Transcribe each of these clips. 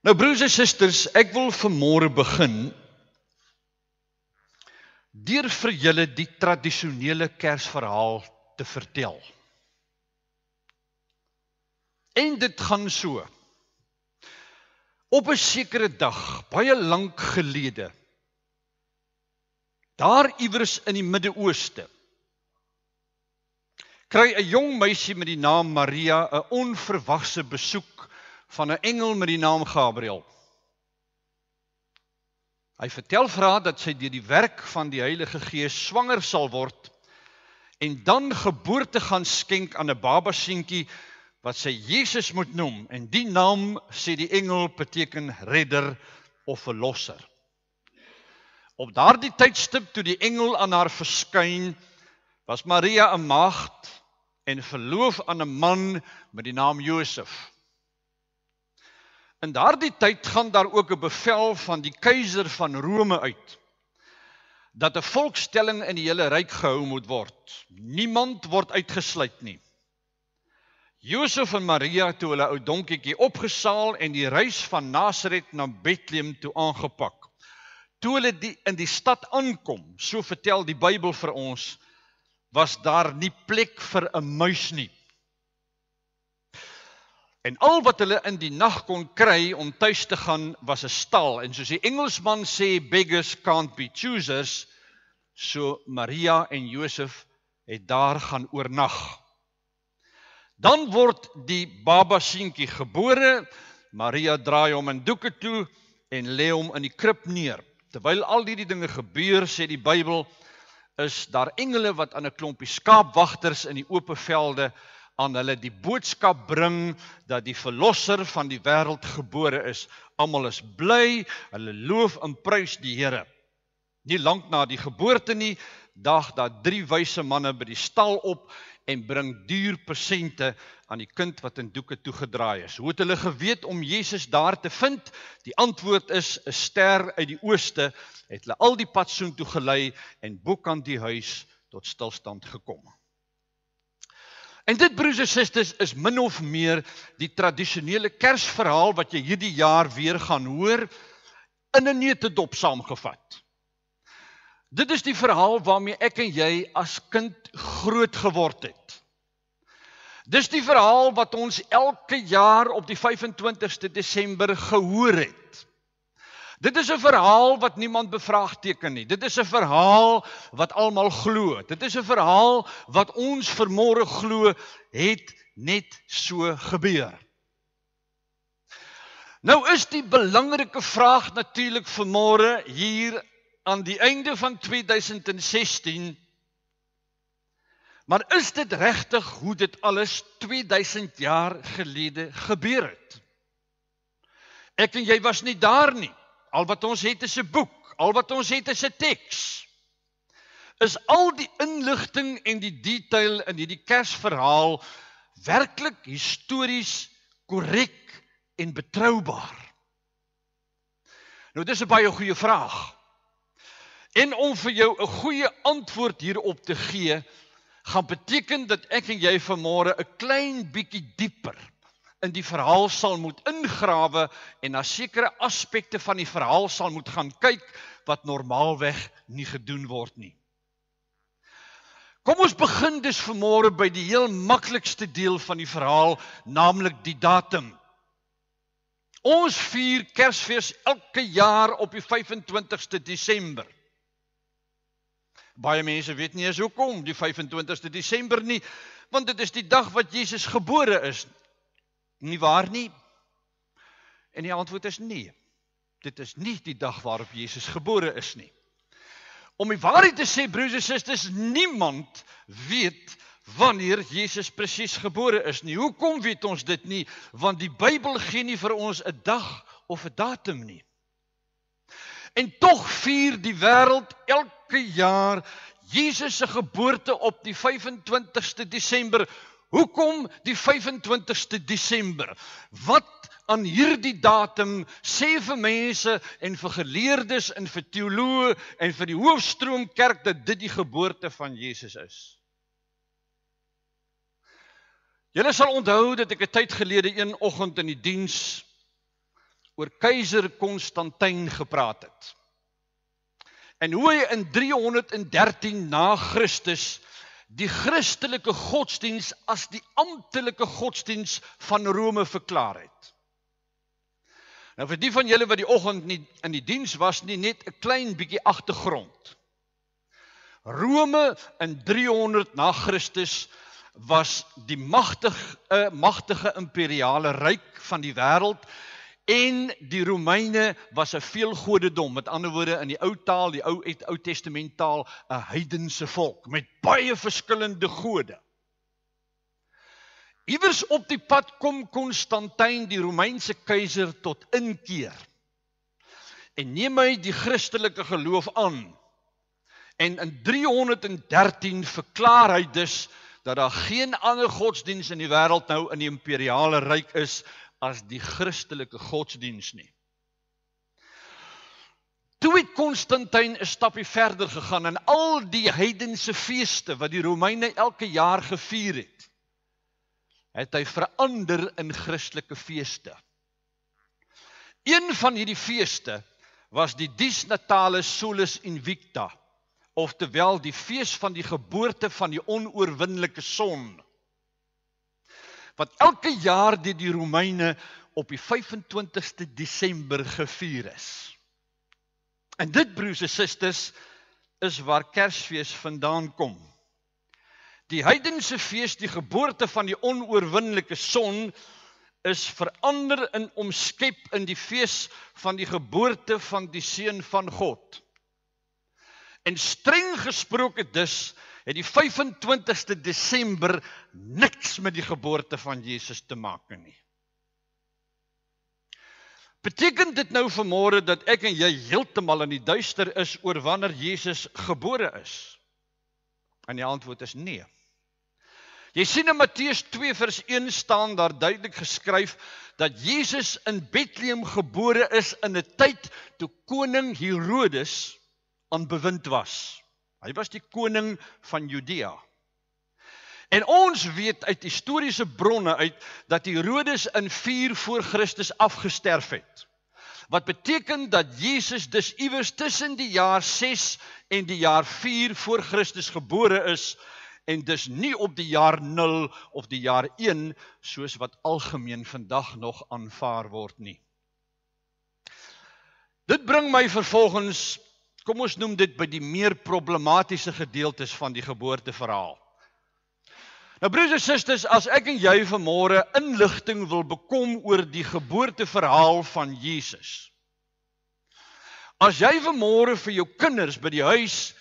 Nou broers en susters, ek wil vanmôre begin deur vir julle die tradisionele Kersverhaal te vertel. En dit gaan so. Op 'n sekere dag, baie lank gelede, daar iewers in die Midde-Ooste, kry 'n jong meisie met die naam Maria 'n onverwagse besoek van 'n engel met die naam Gabriël. Hy vertel vir haar dat sy deur die werk van die Heilige Gees swanger sal word en dan geboorte gaan skenk aan 'n babaseentjie wat sy Jesus moet noem. En die naam, sê die engel, beteken redder of verlosser. Op daardie tydstip toe die engel aan haar verskyn, was Maria 'n maagd en verloof aan 'n man met die naam Josef. In daardie tyd gaan daar ook 'n bevel van die keiser van Rome uit, dat 'n volkstelling in die hele ryk gehou moet word. Niemand word uitgesluit nie. Josef en Maria toe hulle ou donkietjie opgesaal en die reis van Nasaret na Bethlehem toe aangepak. Toe hulle in die stad aankom, so vertel die Bybel vir ons, was daar nie plek vir 'n muis nie. En al wat hulle in die nag kon kry om tuis te gaan, was 'n stal. En soos die Engelsman sê, beggars can't be choosers, so Maria en Josef het daar gaan oornag. Dan word die babaseentjie gebore, Maria draai hom in doeke toe en lê hom in die krib neer. Terwyl al hierdie dinge gebeur, sê die Bybel, is daar engele wat aan 'n klompie skaapwagters in die oop velde aan hulle die boodskap bring dat die verlosser van die wêreld gebore is. Almal is bly, hulle loof en prys die Here. Nie lank na die geboorte nie, daag daar 3 wyse manne by die stal op en bring duur persente aan die kind wat in doeke toegedraai is. Hoe het hulle geweet om Jesus daar te vind? Die antwoord is 'n ster uit die ooste, het hulle al die pad soontoe gelei en bokant die huis tot stilstand gekom. En dit, broers en susters, is min of meer die tradisionele Kersverhaal wat jy hierdie jaar weer gaan hoor, in 'n neutedop saamgevat. Dit is die verhaal waarmee ek en jy as kind groot geword het. Dis die verhaal wat ons elke jaar op die 25ste Desember gehoor het. Dit is 'n verhaal wat niemand bevraagteken nie. Dit is 'n verhaal wat almal glo. Dit is 'n verhaal wat ons vanmôre glo het net so gebeur. Nou is die belangrike vraag natuurlik vanmôre hier aan die einde van 2016, maar is dit regtig hoe dit alles 2000 jaar gelede gebeur het? Ek en jy was nie daar nie. Al wat ons het is 'n boek, al wat ons het is 'n teks. Is al die inligting en die detail in hierdie Kersverhaal werklik histories korrek en betroubaar? Nou, dis 'n baie goeie vraag. En om vir jou 'n goeie antwoord hierop te gee, gaan beteken dat ek en jy vanmôre 'n klein bietjie dieper in die verhaal sal moet ingrawe en na sekere aspekte van die verhaal sal moet gaan kyk wat normaalweg nie gedoen word nie. Kom ons begin dus vanmôre by die heel maklikste deel van die verhaal, naamlik die datum. Ons vier Kersfees elke jaar op die 25ste Desember. Baie mense weet nie eens hoekom die 25ste Desember nie, want dit is die dag wat Jesus gebore is. Nie waar nie? En die antwoord is nee. Dit is nie die dag waarop Jesus gebore is nie. Om die waarheid te sê, broers en susters, niemand weet wanneer Jesus presies gebore is nie. Hoekom weet ons dit nie? Want die Bybel gee nie vir ons 'n dag of 'n datum nie. En tog vier die wêreld elke jaar Jesus se geboorte op die 25ste Desember. Hoekom die 25ste Desember? Wat aan hierdie datum sê vir mense en vir geleerdes en vir teoloë en vir die Hoofstroomkerk dat dit die geboorte van Jesus is? Julle sal onthou dat ek 'n tyd gelede een oggend in die diens oor keiser Konstantin gepraat het. En hoe hy in 313 na Christus die Christelike godsdiens as die amptelike godsdiens van Rome verklaar het. Nou vir die van julle wat die oggend nie in die diens was nie, net 'n klein bietjie agtergrond. Rome in 300 na Christus was die magtige imperiale ryk van die wêreld, en die Romeine was 'n veelgodedom, met ander woorde in die ou taal, die ou testamentstaal, 'n heidense volk met baie verskillende gode. Iewers op die pad kom Konstantin, die Romeinse keiser, tot inkeer en neem hy die Christelike geloof aan. En in 313 verklaar hy dus dat daar geen ander godsdiens in die wêreld nou in die imperiale ryk is as die Christelike godsdiens nie. Toe het Konstantin 'n stapie verder gegaan en al die heidense feeste wat die Romeine elke jaar gevier het hy verander in Christelike feeste. Een van hierdie feeste was die Dies Natalis Solis Invicta, oftewel die fees van die geboorte van die onoorwinnelike son, wat elke jaar deur die Romeine op die 25ste Desember gevier is. En dit, broers en susters, is waar Kersfees vandaan kom. Die heidense fees, die geboorte van die onoorwinnelike son, is verander en omskep in die fees van die geboorte van die Seun van God. En streng gesproke dus, het die 25ste Desember niks met die geboorte van Jesus te maak nie. Beteken dit nou vanmôre dat ek en jy heeltemal in die duister is oor wanneer Jesus gebore is? En die antwoord is nee. Jy sien in Matteus 2 vers 1 staan daar duidelik geskryf dat Jesus in Bethlehem gebore is in 'n tyd toe koning Herodes aan bewind was. Hy was die koning van Judea. En ons weet uit historiese bronne uit dat Herodes in 4 voor Christus afgesterf het. Wat beteken dat Jesus dus iewers tussen die jaar 6 en die jaar 4 voor Christus gebore is en dus nie op die jaar 0 of die jaar 1 soos wat algemeen vandag nog aanvaar word nie. Dit bring my vervolgens, kom ons noem dit by die meer problematiese gedeeltes van die geboorteverhaal. Nou broers en susters, as ek en jy vanmôre inligting wil bekom oor die geboorteverhaal van Jesus. As jy vanmôre vir jou kinders by die huis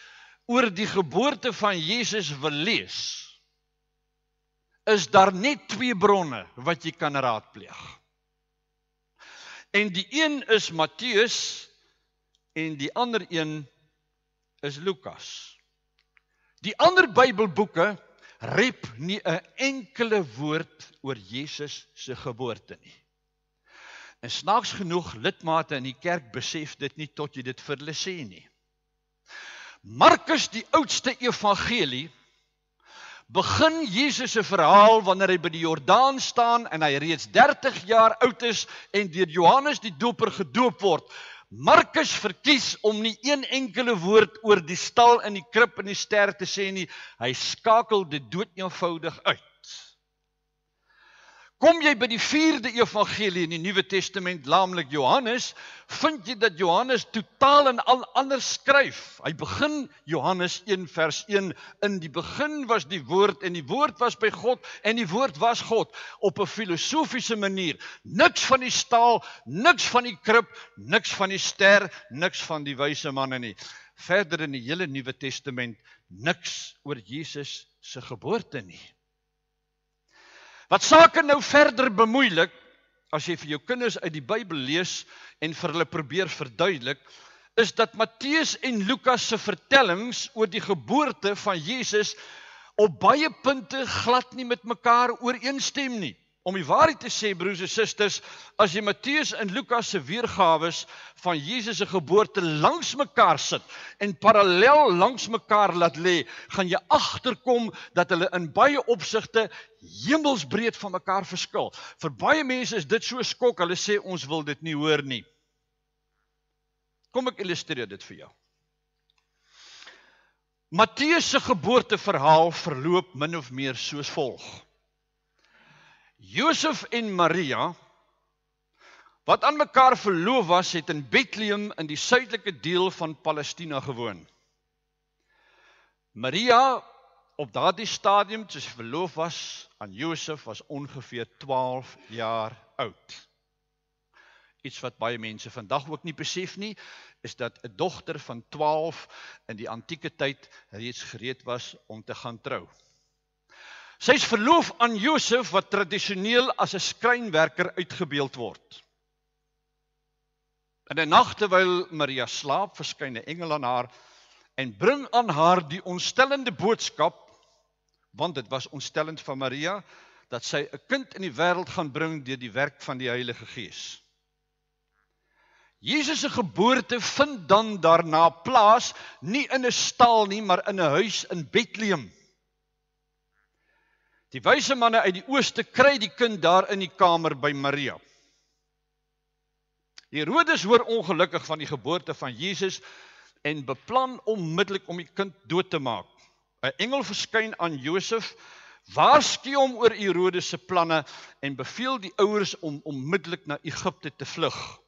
oor die geboorte van Jesus wil lees, is daar net 2 bronne wat jy kan raadpleeg. En die een is Matteus en die ander een is Lukas. Die ander Bybelboeke rep nie 'n enkele woord oor Jesus se geboorte nie. En snaaks genoeg, lidmate in die kerk besef dit nie tot jy dit vir hulle sê nie. Markus, die oudste evangelie, begin Jesus se verhaal wanneer hy by die Jordaan staan en hy reeds 30 jaar oud is en deur Johannes die Doper gedoop word. Markus verkies om nie een enkele woord oor die stal in die krib en die ster te sê nie, hy skakel dit doodeenvoudig uit. Kom jy by die 4de evangelie in die Nuwe Testament, naamlik Johannes, vind jy dat Johannes totaal en al anders skryf. Hy begin Johannes 1 vers 1, in die begin was die woord en die woord was by God en die woord was God, op 'n filosofiese manier. Niks van die staal, niks van die krib, niks van die ster, niks van die wyse manne nie. Verder in die hele Nuwe Testament, niks oor Jesus se geboorte nie. Wat sake nou verder bemoeilik, as jy vir jou kinders uit die Bybel lees en vir hulle probeer verduidelik, is dat Matteus en Lukas se vertellings oor die geboorte van Jesus op baie punte glad nie met mekaar ooreenstem nie. Om die waarheid te sê, broers en susters, as jy Matteus en Lukas se weergawes van Jesus se geboorte langs mekaar sit en parallel langs mekaar laat lê, gaan jy agterkom dat hulle in baie opsigte hemelsbreed van mekaar verskil. Vir baie mense is dit so skok, hulle sê ons wil dit nie hoor nie. Kom ek illustreer dit vir jou. Matteus se geboorteverhaal verloop min of meer soos volg. Josef en Maria, wat aan mekaar verloof was, het in Bethlehem in die suidelike deel van Palestina gewoon. Maria, op daardie stadium, toe sy verloof was aan Josef, was ongeveer 12 jaar oud. Iets wat baie mense vandag ook nie besef nie, is dat 'n dogter van 12 in die antieke tyd reeds gereed was om te gaan trou. Sy is verloof aan Josef, wat tradisioneel as 'n skrynwerker uitgebeeld word. In 'n nag terwyl Maria slaap, verskyn 'n engel aan haar en bring aan haar die ontstellende boodskap, want dit was ontstellend van Maria, dat sy 'n kind in die wêreld gaan bring deur die werk van die Heilige Gees. Jesus se geboorte vind dan daarna plaas, nie in 'n stal nie, maar in 'n huis in Bethlehem. Die wyse manne uit die ooste kry die kind daar in die kamer by Maria. Herodes hoor ongelukkig van die geboorte van Jesus en beplan onmiddellik om die kind dood te maak. 'n Engel verskyn aan Josef, waarsku hom oor Herodes se planne en beveel die ouers om onmiddellik na Egipte te vlug.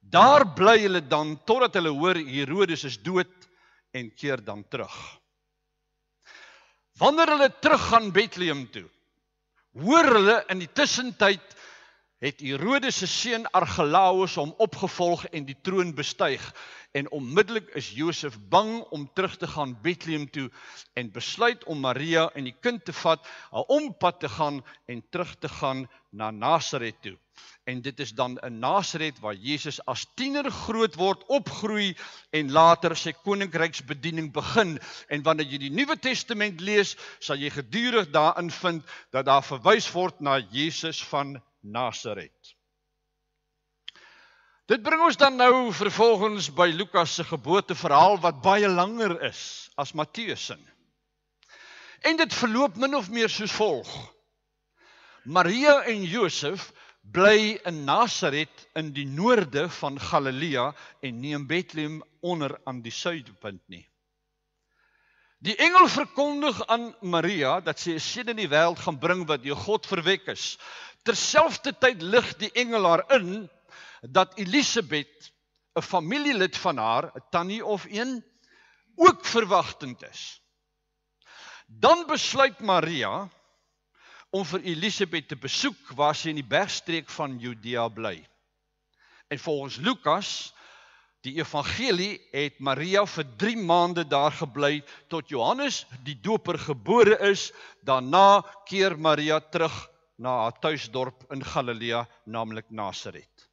Daar bly hulle dan totdat hulle hoor Herodes is dood en keer dan terug. Wanneer hulle teruggaan Bethlehem toe, hoor hulle in die tussentyd het Herodes se seun Argelaus hom opgevolg en die troon bestyg, en onmiddellik is Josef bang om terug te gaan Bethlehem toe en besluit om Maria en die kind te vat, 'n ompad te gaan en terug te gaan na Nasaret toe. En dit is dan in Nasaret waar Jesus as tiener groot word, opgroei en later sy koninkryksbediening begin. En wanneer jy die Nuwe Testament lees, sal jy gedurig daarin vind dat daar verwys word na Jesus van Nasaret. Dit bring ons dan nou vervolgens by Lukas se geboorteverhaal wat baie langer is as Matteus se. En dit verloop min of meer soos volg. Maria en Josef bly in Nasaret in die noorde van Galilea en nie in Bethlehem onder aan die suidpunt nie. Die engel verkondig aan Maria dat sy 'n seun in die wêreld gaan bring wat deur God verwek is. Terselfdertyd lig die engel haar in dat Elisabeth, 'n familielid van haar, 'n tannie of een, ook verwagtend is. Dan besluit Maria om vir Elisabeth te besoek waar sy in die bergstreek van Judea bly. En volgens Lukas, die evangelie, het Maria vir 3 maande daar gebly tot Johannes die doper gebore is. Daarna keer Maria terug na haar tuisdorp in Galilea, naamlik Nasaret.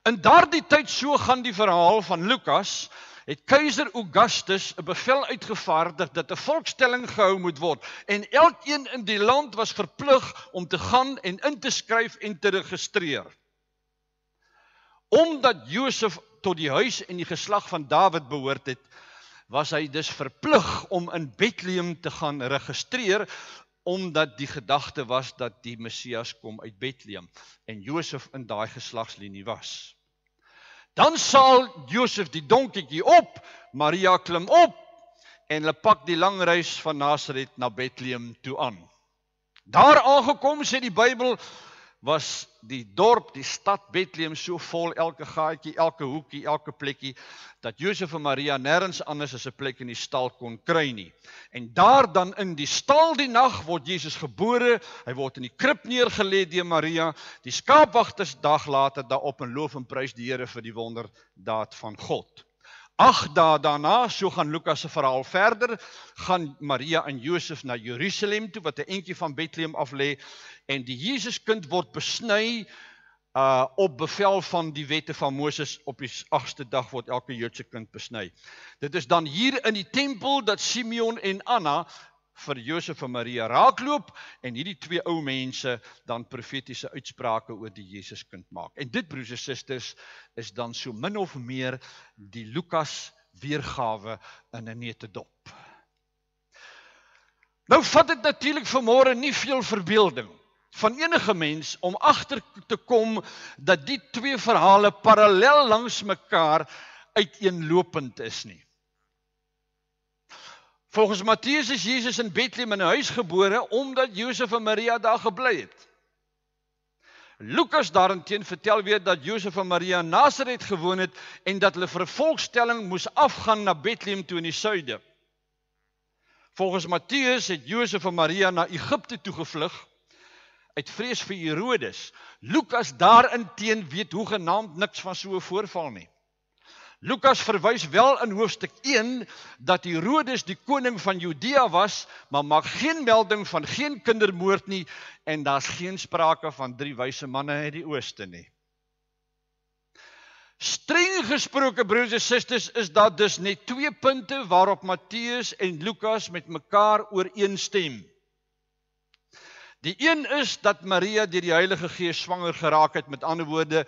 In daardie tyd, so gaan die verhaal van Lukas, het keiser Augustus 'n bevel uitgevaardig dat 'n volkstelling gehou moet word en elkeen in die land was verplig om te gaan en in te skryf en te registreer. Omdat Josef tot die huis en die geslag van Dawid behoort het, was hy dus verplig om in Bethlehem te gaan registreer, omdat die gedagte was dat die Messias kom uit Bethlehem en Josef in daai geslagslinie was. Dan saal Josef die donkietjie op, Maria klim op en hulle pak die lang reis van Nasaret na Bethlehem toe aan. Daar aangekom, sê die Bybel, was die dorp, die stad Bethlehem so vol, elke gaatjie, elke hoekie, elke plekkie, dat Josef en Maria nêrens anders as 'n plek in die stal kon kry nie. En daar dan in die stal die nag word Jesus gebore, hy word in die krib neergelê deur Maria, die skaapwagters dag later daarop en loof en prys die Here vir die wonderdaad van God. 8 dae daarna, so gaan Lukas se verhaal verder, gaan Maria en Josef na Jerusalem toe, wat 'n entjie van Bethlehem af lê, en die Jesuskind word besny op bevel van die wette van Moses. Op die 8ste dag word elke Joodse kind besny. Dit is dan hier in die tempel dat Simeon en Anna vir Josef en Maria raakloop en hierdie twee ou mense dan profetiese uitsprake oor die Jesuskind maak. En dit, broers en susters, is dan so min of meer die Lukas weergawe in 'n neutedop. Nou vat dit natuurlik vanmôre nie veel verbeelding van enige mens om agter te kom dat die twee verhale parallel langs mekaar uiteenlopend is nie. Volgens Matteus is Jesus in Bethlehem in 'n huis gebore omdat Josef en Maria daar gebly het. Lukas daarenteen vertel weer dat Josef en Maria in Nasaret gewoon het en dat hulle vir 'n volkstelling moes afgaan na Bethlehem toe in die suide. Volgens Matteus het Josef en Maria na Egipte toe gevlug uit vrees vir Herodes. Lukas daarenteen weet hoegenaamd niks van so 'n voorval nie. Lukas verwys wel in hoofstuk 1 dat Herodes die koning van Judea was, maar maak geen melding van geen kindermoord nie en daar's geen sprake van 3 wyse manne uit die ooste nie. Streng gesproke, broers en susters, is daar dus net 2 punte waarop Matteus en Lukas met mekaar ooreenstem. Die een is dat Maria deur die Heilige Gees swanger geraak het, met ander woorde,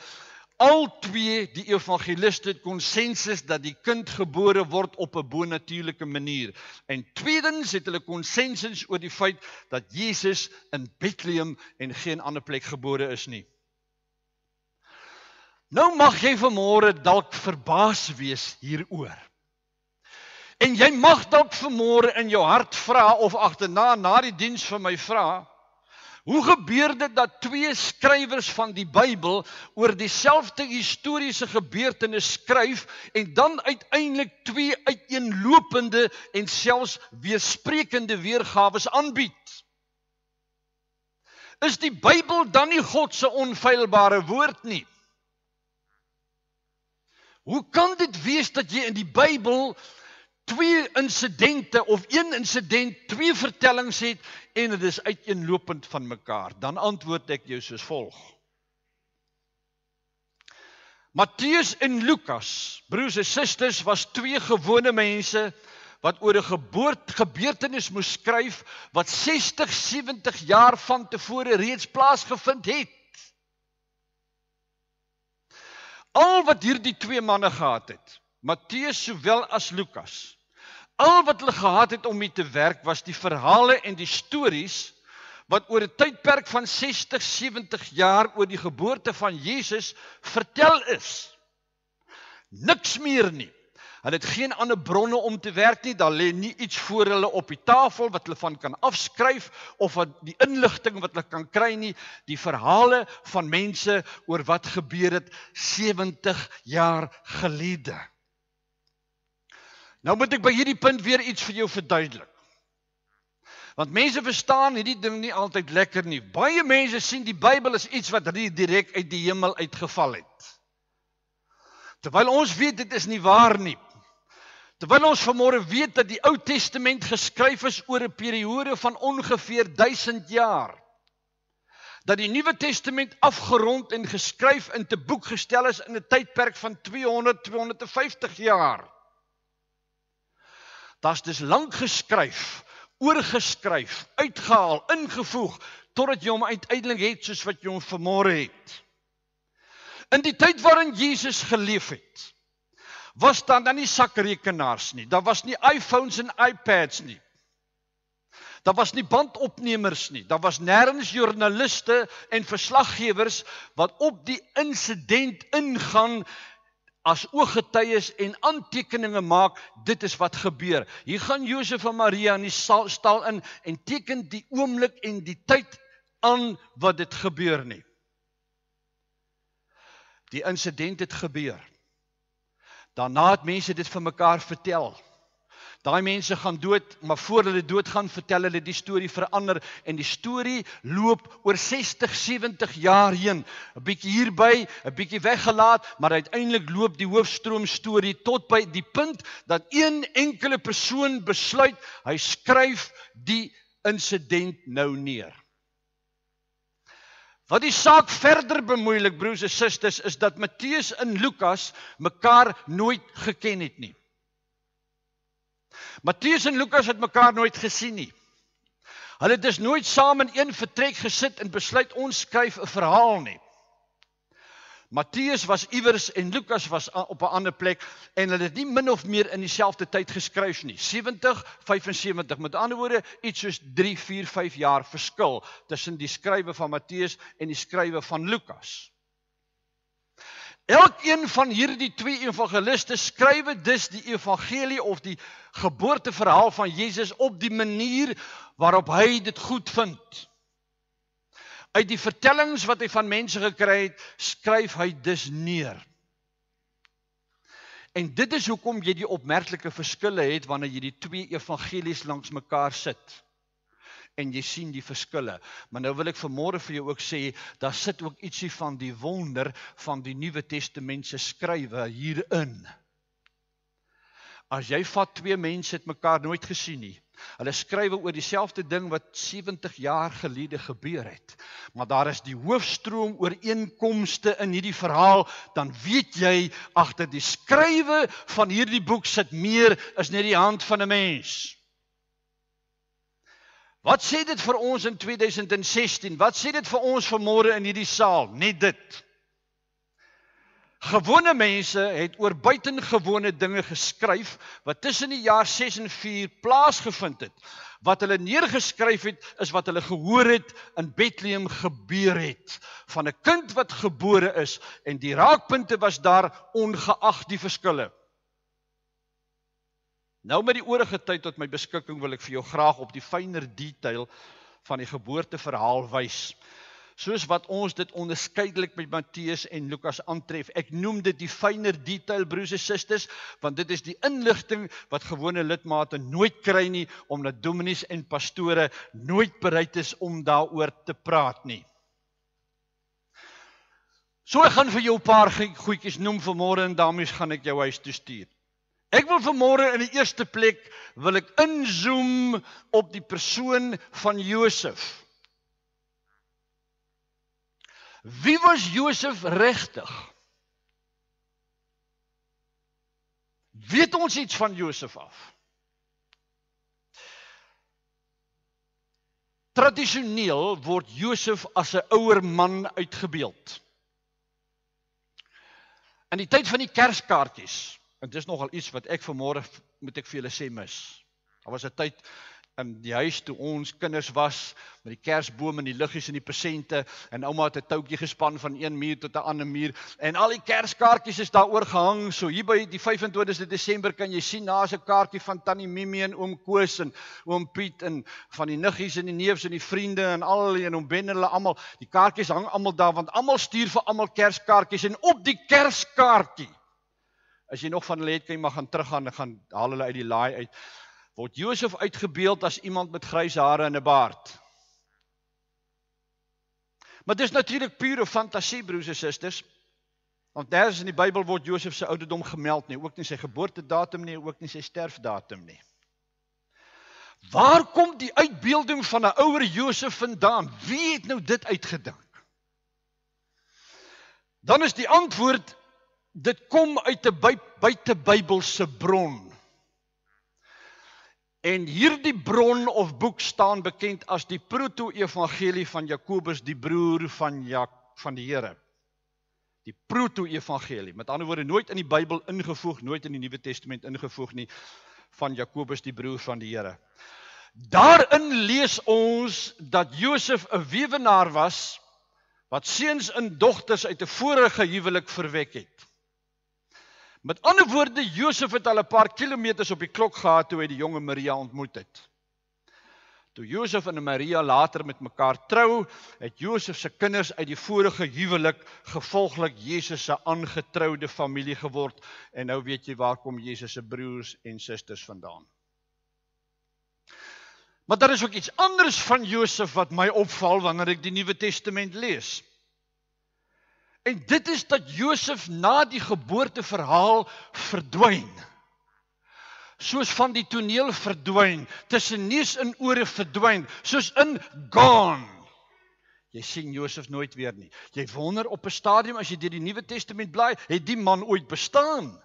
al twee die evangeliste het konsensus dat die kind gebore word op 'n bonatuurlike manier. En tweedens het hulle konsensus oor die feit dat Jesus in Bethlehem en geen ander plek gebore is nie. Nou mag jy vanmôre dalk verbaas wees hieroor. En jy mag dalk vanmôre in jou hart vra of agterna na die diens vir my vra, hoe gebeur dit dat 2 skrywers van die Bybel oor dieselfde historiese gebeurtenis skryf en dan uiteindelik 2 uiteenlopende en selfs weersprekende weergawes aanbied? Is die Bybel dan nie God se onfeilbare woord nie? Hoe kan dit wees dat jy in die Bybel 2 insidente of 1 insident, 2 vertellings het en dit is uiteenlopend van mekaar? Dan antwoord ek jou soos volg. Matteus en Lukas, broers en susters, was 2 gewone mense wat oor 'n gebeurtenis moes skryf wat 60, 70 jaar van tevore reeds plaasgevind het. Al wat hierdie 2 manne gehad het, Matteus sowel as Lukas, al wat hulle gehad het om mee te werk was die verhale en die stories wat oor 'n tydperk van 60, 70 jaar oor die geboorte van Jesus vertel is. Niks meer nie. Hulle het geen ander bronne om te werk nie, daar lê nie iets voor hulle op die tafel wat hulle van kan afskryf of die inligting wat hulle kan kry nie, die verhale van mense oor wat gebeur het 70 jaar gelede. Nou moet ek by hierdie punt weer iets vir jou verduidelik. Want mense verstaan hierdie ding nie altyd lekker nie. Baie mense sien die Bybel as iets wat direk uit die hemel uitgeval het. Terwyl ons weet dit is nie waar nie. Terwyl ons vanmôre weet dat die Ou Testament geskryf is oor 'n periode van ongeveer 1000 jaar. Dat die Nuwe Testament afgerond en geskryf en te boek gestel is in 'n tydperk van 200, 250 jaar. Daar's dus lank geskryf, oorgeskryf, uitgehaal, ingevoeg, totdat jy hom uiteindelik het soos wat jy hom vanmôre het. In die tyd waarin Jesus geleef het, was daar dan nie sakrekenaars nie, daar was nie iPhones en iPads nie, daar was nie bandopnemers nie, daar was nêrens joernaliste en verslaggewers wat op die insident ingaan as ooggetuies en aantekeninge maak, dit is wat gebeur. Hier gaan Josef en Maria in die stal in en teken die oomblik en die tyd aan wat dit gebeur nie. Die insident het gebeur. Daarna het mense dit vir mekaar vertel. Daai mense gaan dood, maar voor hulle doodgaan, vertel hulle die storie verander en die storie loop oor 60, 70 jaar heen. 'n Bietjie hierby, 'n bietjie weggelaat, maar uiteindelik loop die hoofstroom storie tot by die punt dat een enkele persoon besluit, hy skryf die insident nou neer. Wat die saak verder bemoeilik, broers en susters, is dat Matteus en Lukas mekaar nooit geken het nie. Matteus en Lukas het mekaar nooit gesien nie. Hulle het dus nooit saam in een vertrek gesit en besluit ons skryf 'n verhaal nie. Matteus was iewers en Lukas was op 'n ander plek en hulle het nie min of meer in dieselfde tyd geskryf nie. 70, 75. Met ander woorde, iets soos 3, 4, 5 jaar verskil tussen die skrywe van Matteus en die skrywe van Lukas. Elkeen van hierdie twee evangeliste skrywe dus die evangelie of die geboorteverhaal van Jesus op die manier waarop hy dit goed vind. Uit die vertellings wat hy van mense gekry het, skryf hy dus neer. En dit is hoekom jy die opmerklike verskille het wanneer jy die twee evangelies langs mekaar sit. En jy sien die verskille. Maar nou wil ek vanmôre vir jou ook sê, daar sit ook ietsie van die wonder van die Nuwe Testament se skrywe hierin. As jy vat twee mense het mekaar nooit gesien nie. Hulle skrywe oor dieselfde ding wat 70 jaar gelede gebeur het. Maar daar is die hoofstroom ooreenkomste in hierdie verhaal, dan weet jy, agter die skrywe van hierdie boek sit meer as net die hand van 'n mens. Wat sê dit vir ons in 2016? Wat sê dit vir ons vanmôre in hierdie saal? Net dit. Gewone mense het oor buitengewone dinge geskryf wat tussen die jaar 6 en 4 plaasgevind het. Wat hulle neergeskryf het, is wat hulle gehoor het in Bethlehem gebeur het. Van 'n kind wat gebore is, en die raakpunte was daar ongeag die verskille. Nou met die oorige tyd tot my beskikking wil ek vir jou graag op die fynere detail van die geboorteverhaal wys. Soos wat ons dit onderskeidelik met Matteus en Lukas aantref. Ek noem dit die fynere detail, broers en susters, want dit is die inligting wat gewone lidmate nooit kry nie, omdat dominees en pastore nooit bereid is om daaroor te praat nie. So ek gaan vir jou 'n paar goedjies noem vanmôre en daarmee gaan ek jou huis toe stuur. Ek wil vanmôre in die eerste plek wil ek inzoom op die persoon van Josef. Wie was Josef regtig? Weet ons iets van Josef af? Tradisioneel word Josef as 'n ouer man uitgebeeld. In die tyd van die kerskaartjies, en dit is nogal iets wat ek vanmôre moet ek vir julle sê mis. Daar was 'n tyd in die huis toe ons kinders was, met die kersboom en die liggies en die persente, en ouma het 'n toutjie gespan van een muur tot 'n ander muur, en al die kerskaartjies is daaroor gehang. So hier by die 25 Desember kan jy sien, daar is 'n kaartjie van Tannie Mimi en oom Koos en oom Piet en van die niggies en die neefs en die vriende en al en oom Ben en hulle almal. Die kaartjies hang almal daar, want almal stuur vir almal kerskaartjies, en op die kerskaartjie, as jy nog van hulle het, kan jy maar gaan teruggaan en gaan haal hulle uit die laai uit, word Josef uitgebeeld as iemand met grys hare en 'n baard. Maar dit is natuurlik pure fantasie, broers en susters, want nergens in die Bybel word Josef se ouderdom gemeld nie, ook nie sy geboortedatum nie, ook nie sy sterfdatum nie. Waar kom die uitbeelding van 'n ouer Josef vandaan? Wie het nou dit uitgedink? Dan is die antwoord, dit kom uit 'n buitebybelse bron. En hierdie bron of boek staan bekend as die proto-evangelie van Jakobus, die broer van die Here. Die proto-evangelie, met ander woorde nooit in die Bybel ingevoeg, nooit in die Nuwe Testament ingevoeg nie, van Jakobus, die broer van die Here. Daarin lees ons dat Josef 'n weewenaar was, wat seuns en dogters uit 'n vorige huwelik verwek het. Met ander woorde, Josef het al 'n paar kilometers op die klok gehad toe hy die jonge Maria ontmoet het. Toe Josef en Maria later met mekaar trou, het Josef se kinders uit die vorige huwelik gevolglik Jesus se aangetroude familie geword. En nou weet jy waar kom Jesus se broers en susters vandaan. Maar daar is ook iets anders van Josef wat my opval wanneer ek die Nuwe Testament lees. En dit is dat Josef na die geboorteverhaal verdwyn. Soos van die toneel verdwyn, tussen neus en ore verdwyn, soos in gone. Jy sien Josef nooit weer nie. Jy wonder op 'n stadium as jy deur die Nuwe Testament blaai, het die man ooit bestaan?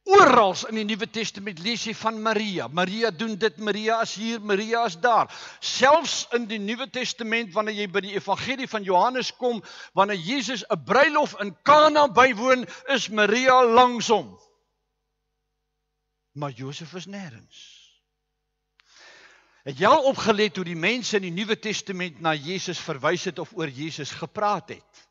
Oral in die Nuwe Testament lees jy van Maria. Maria doen dit, Maria is hier, Maria is daar. Selfs in die Nuwe Testament, wanneer jy by die Evangelie van Johannes kom, wanneer Jesus 'n bruilof in Kana bywoon, is Maria langsom. Maar Josef is nêrens. Het jy al opgelet hoe die mense in die Nuwe Testament na Jesus verwys het of oor Jesus gepraat het?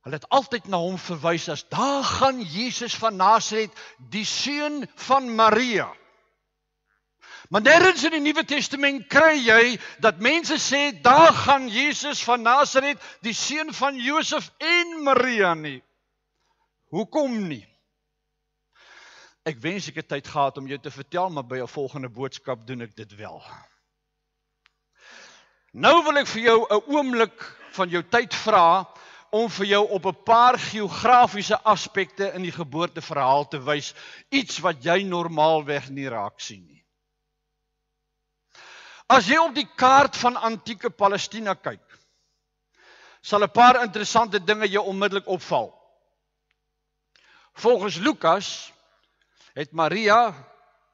Hulle het altyd na hom verwys as, daar gaan Jesus van Nasaret, die seun van Maria. Maar nêrens in die Nuwe Testament kry jy dat mense sê, daar gaan Jesus van Nasaret, die seun van Josef en Maria nie. Hoekom nie? Ek wens ek het tyd gehad om jou te vertel, maar by 'n volgende boodskap doen ek dit wel. Nou wil ek vir jou 'n oomblik van jou tyd vra, om vir jou op 'n paar geografiese aspekte in die geboorteverhaal te wys, iets wat jy normaalweg nie raak sien nie. As jy op die kaart van antieke Palestina kyk, sal 'n paar interessante dinge jou onmiddellik opval. Volgens Lukas het Maria,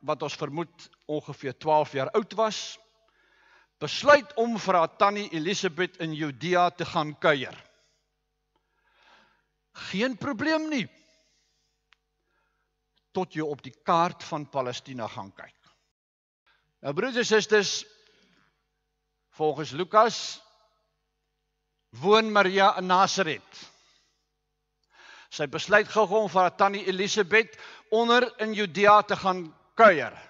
wat ons vermoed ongeveer 12 jaar oud was, besluit om vir haar tannie Elisabeth in Judea te gaan kuier. Geen probleem nie, tot jy op die kaart van Palestina gaan kyk. Nou broers en susters, volgens Lukas, woon Maria in Nasaret. Sy besluit gou om vir haar tannie Elisabeth onder in Judea te gaan kuier.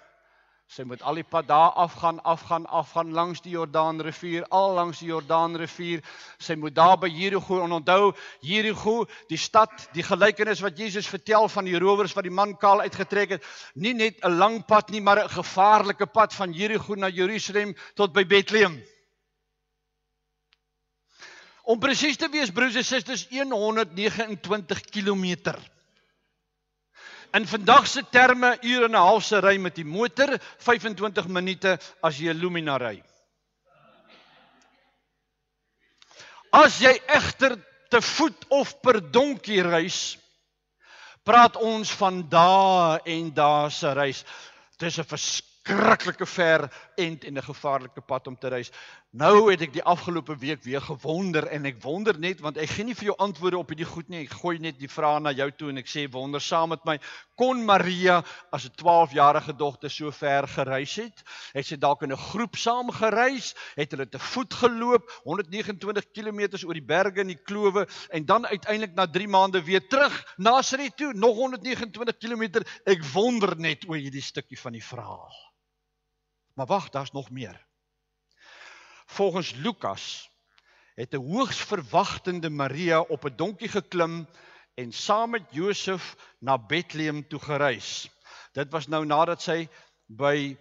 Sy moet al die pad daar afgaan langs die Jordaanrivier, al langs die Jordaanrivier. Sy moet daar by Jerigo, en onthou, Jerigo, die stad, die gelykenis wat Jesus vertel van die rowers wat die man kaal uitgetrek het, nie net 'n lang pad nie, maar 'n gevaarlike pad van Jerigo na Jerusalem tot by Bethlehem. Om presies te wees, broers en susters, 129 kilometer. In vandag se terme, uur en 'n half se ry met die motor, 25 minute as jy 'n Lumina ry. As jy egter te voet of per donkie reis, praat ons van dae en dae se reis. Dit is 'n verskriklike ver end en 'n gevaarlike pad om te reis. Nou het ek die afgelope week weer gewonder, en ek wonder net, want ek gee nie vir jou antwoorde op hierdie goed nie, ek gooi net die vraag na jou toe en ek sê, wonder saam met my, kon Maria as 'n 12-jarige dogter so ver gereis het? Het sy dalk in 'n groep saam gereis? Het hulle te voet geloop, 129 kilometers oor die berge en die klowe, en dan uiteindelik na 3 maande weer terug, Nasaret toe, nog 129 kilometer, ek wonder net oor hierdie stukkie van die verhaal. Maar wag, daar's nog meer. Volgens Lukas het 'n hoogs verwagtende Maria op 'n donkie geklim en saam met Josef na Bethlehem toe gereis. Dit was nou nadat sy by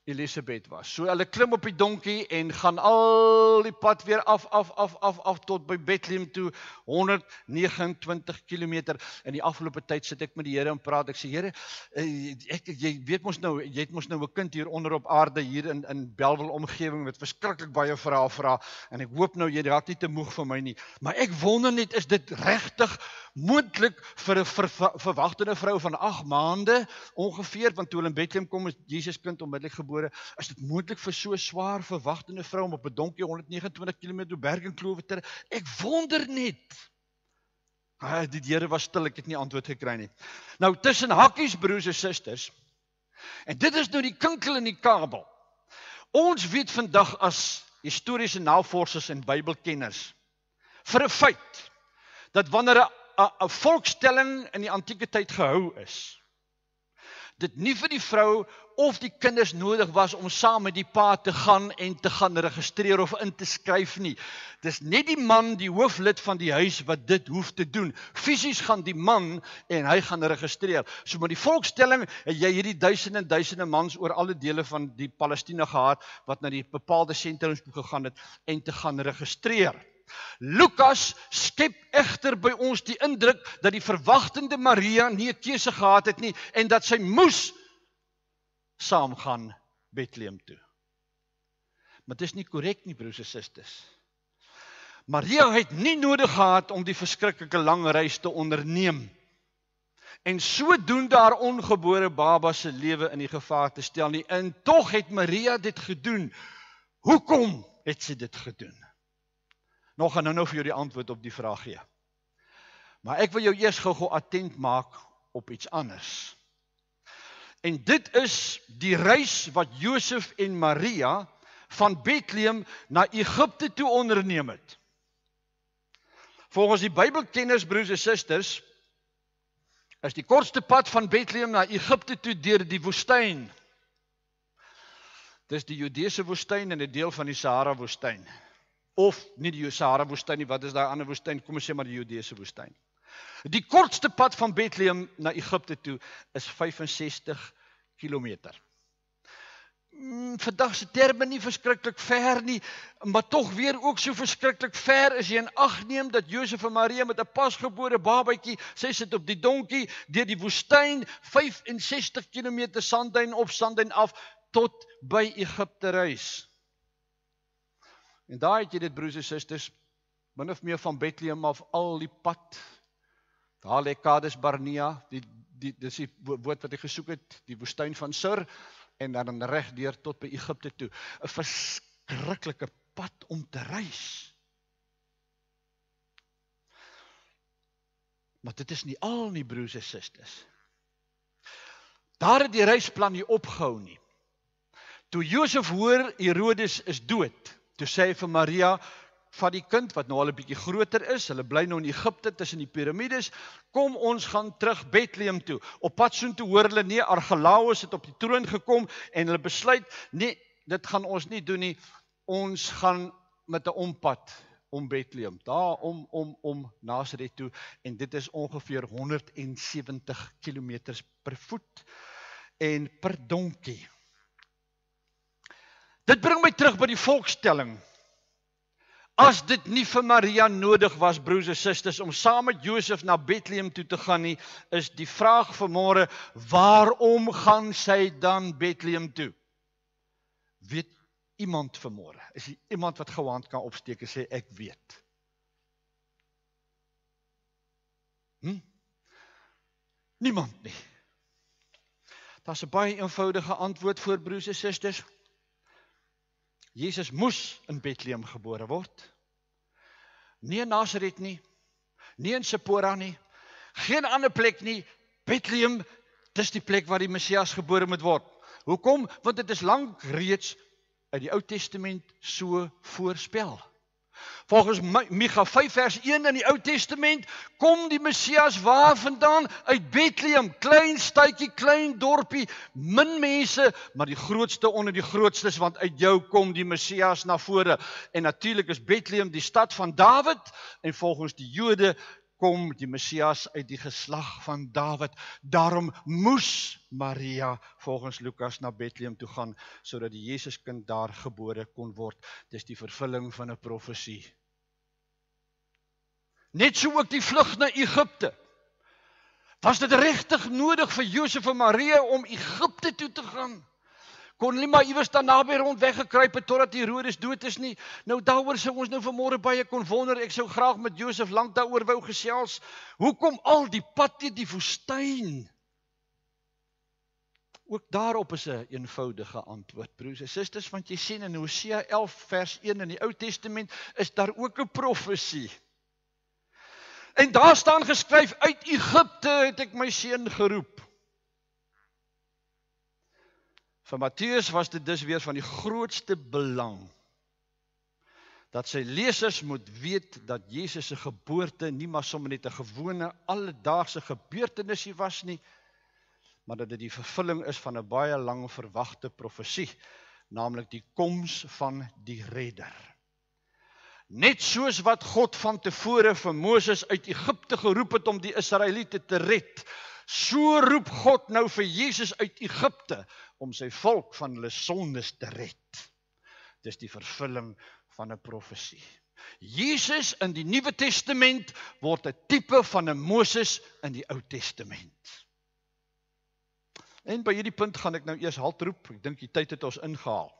Elisabeth was. So hulle klim op die donkie en gaan al die pad weer af tot by Bethlehem toe, 129 kilometer. In die afgelope tyd sit ek met die Here en praat. Ek sê, Here, jy weet mos nou, jy het mos nou 'n kind hier onder op aarde, hier in Bellville omgewing, met verskriklik baie vrae vra, en ek hoop nou, jy raak nie te moeg vir my nie. Maar ek wonder net, is dit regtig moontlik vir 'n verwagtende vrou van 8 maande, ongeveer, want toe hulle in Bethlehem kom, is Jesus kind onmiddellik gebore. Is dit moontlik vir so 'n swaar verwagtende vrou om op 'n donkie 129 km deur berg en klowe te ry? Ek wonder net. Die Here was stil, ek het nie antwoord gekry nie. Nou tussen hakkies, broers en susters, en dit is nou die kinkel in die kabel. Ons weet vandag as historiese navorsers en Bybelkenners vir 'n feit dat wanneer 'n volkstelling in die antieke tyd gehou is, dit nie vir die vrou of die kinders nodig was om saam met die pa te gaan en te gaan registreer of in te skryf nie. Dis net die man, die hooflid van die huis, wat dit hoef te doen. Fisies gaan die man en hy gaan registreer. So met die volkstelling het jy hierdie duisende mans oor alle dele van die Palestina gehad, wat na die bepaalde sentrums toe gegaan het en te gaan registreer. Lukas skep egter by ons die indruk dat die verwagtende Maria nie 'n keuse gehad het nie en dat sy moes saamgaan Bethlehem toe. Maar dit is nie korrek nie, broers en susters. Maria het nie nodig gehad om die verskriklike lang reis te onderneem en sodoende haar ongebore baba se lewe in die gevaar te stel nie. En tog het Maria dit gedoen. Hoekom het sy dit gedoen? Nog gaan nou vir jou die antwoord op die vraag gee. Maar ek wil jou eers gou attent maak op iets anders. En dit is die reis wat Josef en Maria van Bethlehem na Egipte toe onderneem het. Volgens die Bybelkenners, broers en susters, is die kortste pad van Bethlehem na Egipte toe deur die woestyn. Dis die Judeese woestyn en 'n deel van die Sahara woestyn. Of nie die Sahara woestyn nie, wat is daai ander woestyn? Kom ons sê maar die Judeese woestyn. Die kortste pad van Bethlehem na Egipte toe is 65 kilometer. Vandag se terme nie verskriklik ver nie, maar tog weer ook so verskriklik ver as jy in ag neem dat Josef en Maria met 'n pasgebore babatjie, sy sit op die donkie, deur die woestyn, 65 kilometer sandduin op, sandduin af, tot by Egipte reis. En daar het jy dit, broers en susters, min of meer van Bethlehem af, al die pad, daar lê Kades Barnea, dis die woord wat ek gesoek het, die woestyn van Sur, en dan reg deur tot by Egipte toe. 'n Verskriklike pad om te reis. Maar dit is nie al nie, broers en susters. Daar het die reisplan nie opgehou nie. Toe Josef hoor Herodes is dood, toe sê hy vir Maria, van die kind wat nou al 'n bietjie groter is, hulle bly nou in Egipte tussen die piramides, kom ons gaan terug Bethlehem toe. Op pad soontoe hoor hulle, nee, Archelaus het op die troon gekom en hulle besluit, nee, dit gaan ons nie doen nie, ons gaan met 'n ompad om Bethlehem, daar om Nasaret toe, en dit is ongeveer 170 kilometers per voet en per donkie. Dit bring my terug by die volkstelling. As dit nie vir Maria nodig was, broers en susters, om saam met Josef na Bethlehem toe te gaan nie, is die vraag vanmôre, waarom gaan sy dan Bethlehem toe? Weet iemand vanmôre? Is daar iemand wat gou hand kan opsteek en sê, ek weet? Niemand nie. Daar's 'n baie eenvoudige antwoord voor, broers en susters. Jesus moes in Bethlehem gebore word. Nie in Nasaret nie, nie in Sephora nie, geen ander plek nie. Bethlehem, dis die plek waar die Messias gebore moet word. Hoekom? Want dit is lank reeds uit die Ou Testament so voorspel. Volgens Micha 5 vers 1 in die Ou Testament kom die Messias waar vandaan? Uit Bethlehem, klein stadjie, klein dorpie, min mense, maar die grootste onder die grootstes, want uit jou kom die Messias na vore. En natuurlik is Bethlehem die stad van Dawid, en volgens die Jode kom die Messias uit die geslag van Dawid. Daarom moes Maria volgens Lukas na Bethlehem toe gaan, sodat die Jesuskind daar gebore kon word. Dis die vervulling van 'n profesie. Net so ook die vlug na Egipte. Was dit regtig nodig vir Josef en Maria om Egipte toe te gaan? Kon hulle maar iewers daar naby rond weggekruip het totdat Herodes dood is nie? Nou daaroor sou ons nou vanmôre baie kon wonder. Ek sou graag met Josef lank daaroor wou gesels. Hoekom al die pad deur die woestyn? Ook daarop is 'n eenvoudige antwoord, broers en susters, want jy sien in Hosea 11 vers 1 in die Ou Testament is daar ook 'n profesie. En daar staan geskryf, uit Egipte het ek my seun geroep. Vir Matteus was dit dus weer van die grootste belang, dat sy lesers moet weet dat Jesus se geboorte nie maar sommer net 'n gewone alledaagse gebeurtenis was nie, maar dat dit die vervulling is van 'n baie lang verwagte profesie, naamlik die koms van die redder. Net soos wat God van tevore vir Moses uit Egipte geroep het om die Israeliete te red, so roep God nou vir Jesus uit Egipte om sy volk van hulle sondes te red. Dis die vervulling van 'n profesie. Jesus in die Nuwe Testament word 'n tipe van 'n Moses in die Ou Testament. En by hierdie punt gaan ek nou eers halt roep. Ek dink die tyd het ons ingehaal.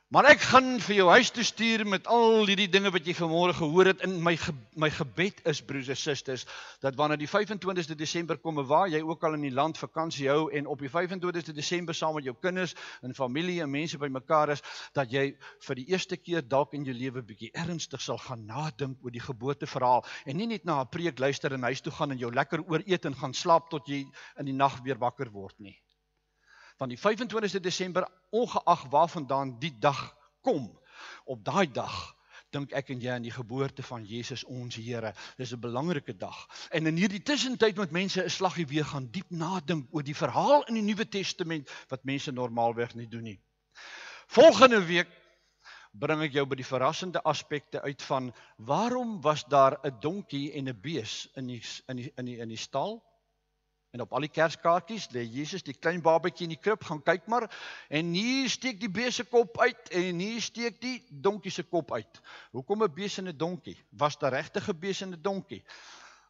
Maar ek gaan vir jou huis toe stuur met al die dinge wat jy vanmôre gehoor het. En my gebed is, broers en susters, dat wanneer die 25de Desember kom, waar jy ook al in die land vakansie hou, en op die 25de Desember saam met jou kinders en familie en mense bymekaar is, dat jy vir die eerste keer dalk in jou lewe bietjie ernstig sal gaan nadink oor die geboorteverhaal, en nie net na 'n preek luister en huis toe gaan en jou lekker ooreet en gaan slaap tot jy in die nag weer wakker word nie. Van die 25de Desember, ongeag waarvandaan die dag kom, op daai dag, dink ek en jy aan die geboorte van Jesus ons Here. Dis 'n belangrike dag. En in hierdie tussentyd moet mense 'n slaggie weer gaan diep nadink oor die verhaal in die Nuwe Testament, wat mense normaalweg nie doen nie. Volgende week bring ek jou by die verrassende aspekte uit van, waarom was daar 'n donkie en 'n bees in die stal? En op al die kerskaartjies lê Jesus, die klein babatjie in die krib, gaan kyk maar, en hier steek die bees se kop uit, en hier steek die donkie se kop uit. Hoekom 'n bees en 'n donkie? Was daar regtig 'n bees en 'n donkie?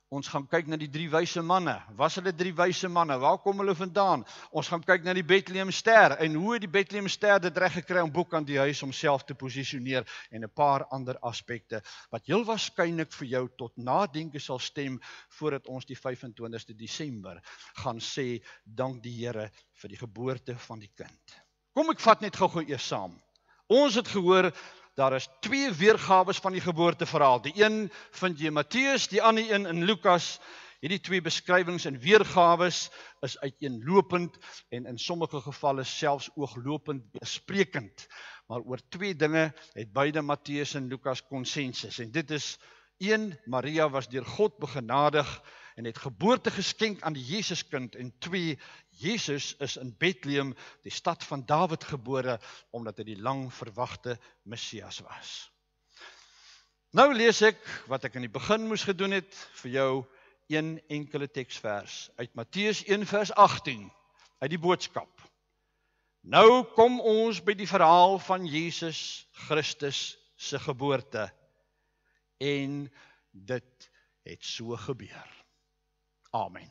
Ons gaan kyk na die 3 wyse manne. Was hulle 3 wyse manne? Waar kom hulle vandaan? Ons gaan kyk na die Bethlehemster, en hoe het die Bethlehemster dit reg gekry om bo kan die huis homself te posisioneer, en 'n paar ander aspekte, wat heel waarskynlik vir jou tot nadenke sal stem, voordat ons die 25de Desember gaan sê, dank die Here vir die geboorte van die kind. Kom, ek vat net gou-gou eers saam. Ons het gehoor, daar is 2 weergawes van die geboorteverhaal. Die een vind jy in Matteus, die ander een in Lukas. Hierdie 2 beskrywings en weergawes is uiteenlopend, en in sommige gevalle selfs ooglopend weersprekend. Maar oor 2 dinge het beide Matteus en Lukas konsensus. En dit is 1, Maria was deur God begenadig en het geboorte geskenk aan die Jesuskind. En 2, Jesus is in Bethlehem, die stad van Dawid, gebore, omdat hy die lang verwagte Messias was. Nou lees ek, wat ek in die begin moes gedoen het, vir jou een enkele teksvers, uit Matteus 1 vers 18, uit die boodskap. Nou kom ons by die verhaal van Jesus Christus se geboorte, en dit het so gebeur. Amen.